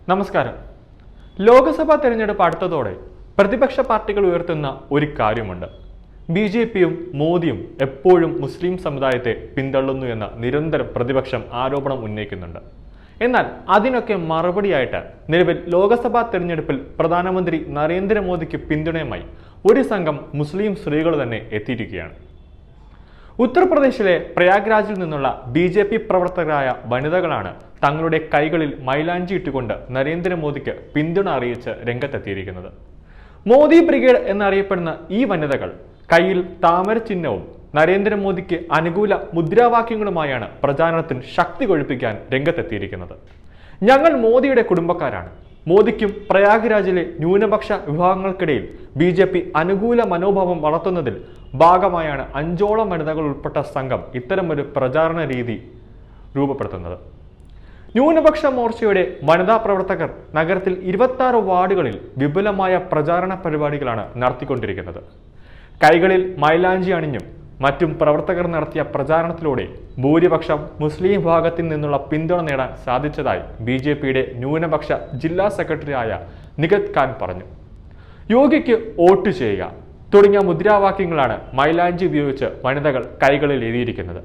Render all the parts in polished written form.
നമസ്കാരം. ലോക്സഭാ തെരഞ്ഞെടുപ്പ് അടുത്തതോടെ പ്രതിപക്ഷ പാർട്ടികൾ ഉയർത്തുന്ന ഒരു കാര്യമുണ്ട്. ബി.ജെ.പിയും മോദിയും എപ്പോഴും മുസ്ലിം സമുദായത്തെ പിന്തള്ളുന്നു എന്ന നിരന്തരം പ്രതിപക്ഷം ആരോപണം ഉന്നയിക്കുന്നുണ്ട്. എന്നാൽ അതിനൊക്കെ മറുപടിയായിട്ട് നിലവിൽ ലോക്സഭാ തെരഞ്ഞെടുപ്പിൽ പ്രധാനമന്ത്രി നരേന്ദ്രമോദിക്ക് പിന്തുണയുമായി ഒരു സംഘം മുസ്ലിം സ്ത്രീകൾ തന്നെ എത്തിയിരിക്കുകയാണ്. ഉത്തർപ്രദേശിലെ പ്രയാഗ്രാജിൽ നിന്നുള്ള ബി.ജെ.പി പ്രവർത്തകരായ വനിതകളാണ് തങ്ങളുടെ കൈകളിൽ മൈലാഞ്ചി ഇട്ടുകൊണ്ട് നരേന്ദ്രമോദിക്ക് പിന്തുണ അറിയിച്ച് രംഗത്തെത്തിയിരിക്കുന്നത്. മോദി ബ്രിഗേഡ് എന്നറിയപ്പെടുന്ന ഈ വനിതകൾ കയ്യിൽ താമര ചിഹ്നവും നരേന്ദ്രമോദിക്ക് അനുകൂല മുദ്രാവാക്യങ്ങളുമായാണ് പ്രചാരണത്തിന് ശക്തി കൊഴുപ്പിക്കാൻ രംഗത്തെത്തിയിരിക്കുന്നത്. ഞങ്ങൾ മോദിയുടെ കുടുംബക്കാരാണ്. മോദിക്കും പ്രയാഗ്രാജിലെ ന്യൂനപക്ഷ വിഭാഗങ്ങൾക്കിടയിൽ ബി.ജെ.പി അനുകൂല മനോഭാവം വളർത്തുന്നതിൽ ഭാഗമായാണ് 5ഓളം വനിതകൾ ഉൾപ്പെട്ട സംഘം ഇത്തരമൊരു പ്രചാരണ രീതി രൂപപ്പെടുത്തുന്നത്. ന്യൂനപക്ഷ മോർച്ചയുടെ വനിതാ പ്രവർത്തകർ നഗരത്തിൽ 26 വാർഡുകളിൽ വിപുലമായ പ്രചാരണ പരിപാടികളാണ് നടത്തിക്കൊണ്ടിരിക്കുന്നത്. കൈകളിൽ മൈലാഞ്ചി അണിഞ്ഞും മറ്റും പ്രവർത്തകർ നടത്തിയ പ്രചാരണത്തിലൂടെ ഭൂരിപക്ഷം മുസ്ലിം വിഭാഗത്തിൽ നിന്നുള്ള പിന്തുണ നേടാൻ സാധിച്ചതായി ബി.ജെ.പിയുടെ ന്യൂനപക്ഷ ജില്ലാ സെക്രട്ടറിയായ നിഗത് ഖാൻ പറഞ്ഞു. യോഗിക്ക് വോട്ട് ചെയ്യുക തുടങ്ങിയ മുദ്രാവാക്യങ്ങളാണ് മൈലാഞ്ചി ഉപയോഗിച്ച് വനിതകൾ കൈകളിൽ എഴുതിയിരിക്കുന്നത്.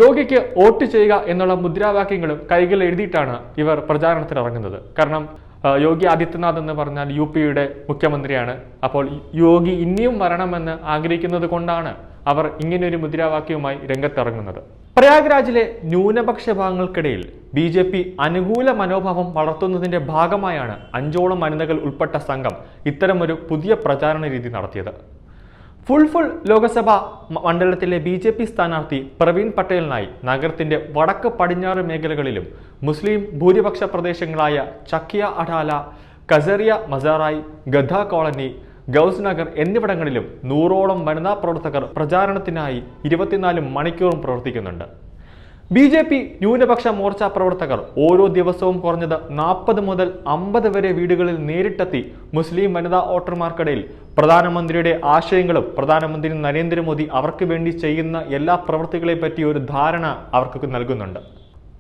യോഗിക്ക് വോട്ട് ചെയ്യുക എന്നുള്ള മുദ്രാവാക്യങ്ങളും കൈകൾ എഴുതിയിട്ടാണ് ഇവർ പ്രചാരണത്തിൽ ഇറങ്ങുന്നത്. കാരണം യോഗി ആദിത്യനാഥ് എന്ന് പറഞ്ഞാൽ യു.പിയുടെ മുഖ്യമന്ത്രിയാണ്. അപ്പോൾ യോഗി ഇനിയും വരണമെന്ന് ആഗ്രഹിക്കുന്നത് കൊണ്ടാണ് അവർ ഇങ്ങനെയൊരു മുദ്രാവാക്യവുമായി രംഗത്തിറങ്ങുന്നത്. പ്രയാഗ്രാജിലെ ന്യൂനപക്ഷ വിഭാഗങ്ങൾക്കിടയിൽ ബി.ജെ.പി അനുകൂല മനോഭാവം വളർത്തുന്നതിന്റെ ഭാഗമായാണ് 5ഓളം വനിതകൾ ഉൾപ്പെട്ട സംഘം ഇത്തരമൊരു പുതിയ പ്രചാരണ രീതി നടത്തിയത്. ഫുൾഫുൾ ലോക്സഭാ മണ്ഡലത്തിലെ ബി.ജെ.പി സ്ഥാനാർത്ഥി പ്രവീൺ പട്ടേലിനായി നഗരത്തിന്റെ വടക്ക് പടിഞ്ഞാറ് മേഖലകളിലും മുസ്ലിം ഭൂരിപക്ഷ പ്രദേശങ്ങളായ ചക്കിയ അഡാല, കസറിയ മസാറായി, ഗദ്ദ കോളനി, ഗൗസ് നഗർ എന്നിവിടങ്ങളിലും 100ഓളം വനിതാ പ്രവർത്തകർ പ്രചാരണത്തിനായി 24 മണിക്കൂറും പ്രവർത്തിക്കുന്നുണ്ട്. ബി.ജെ.പി ന്യൂനപക്ഷ മോർച്ച പ്രവർത്തകർ ഓരോ ദിവസവും കുറഞ്ഞത് 40 മുതൽ 50 വരെ വീടുകളിൽ നേരിട്ടെത്തി മുസ്ലിം വനിതാ വോട്ടർമാർക്കിടയിൽ പ്രധാനമന്ത്രിയുടെ ആശയങ്ങളും പ്രധാനമന്ത്രി നരേന്ദ്രമോദി അവർക്ക് വേണ്ടി ചെയ്യുന്ന എല്ലാ പ്രവൃത്തികളെ പറ്റി ഒരു ധാരണ അവർക്ക് നൽകുന്നുണ്ട്.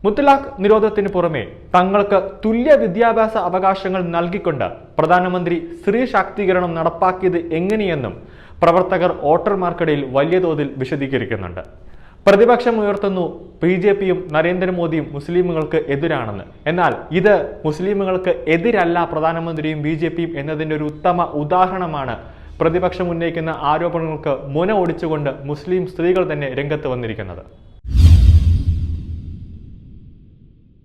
മുത്തലാഖ് നിരോധത്തിന് പുറമെ തങ്ങൾക്ക് തുല്യ വിദ്യാഭ്യാസ അവകാശങ്ങൾ നൽകിക്കൊണ്ട് പ്രധാനമന്ത്രി സ്ത്രീ ശാക്തീകരണം നടപ്പാക്കിയത് എങ്ങനെയെന്നും പ്രവർത്തകർ വോട്ടർമാർക്കിടയിൽ വലിയ തോതിൽ വിശദീകരിക്കുന്നുണ്ട്. പ്രതിപക്ഷം ഉയർത്തുന്നു ബി.ജെ.പിയും നരേന്ദ്രമോദിയും മുസ്ലിമുകൾക്ക് എതിരാണെന്ന്. എന്നാൽ ഇത് മുസ്ലിമുകൾക്ക് എതിരല്ല പ്രധാനമന്ത്രിയും ബി.ജെ.പിയും എന്നതിൻ്റെ ഒരു ഉത്തമ ഉദാഹരണമാണ്. പ്രതിപക്ഷം ഉന്നയിക്കുന്ന ആരോപണങ്ങൾക്ക് മുന ഒടിച്ചുകൊണ്ട് മുസ്ലിം സ്ത്രീകൾ തന്നെ രംഗത്ത് വന്നിരിക്കുന്നത്.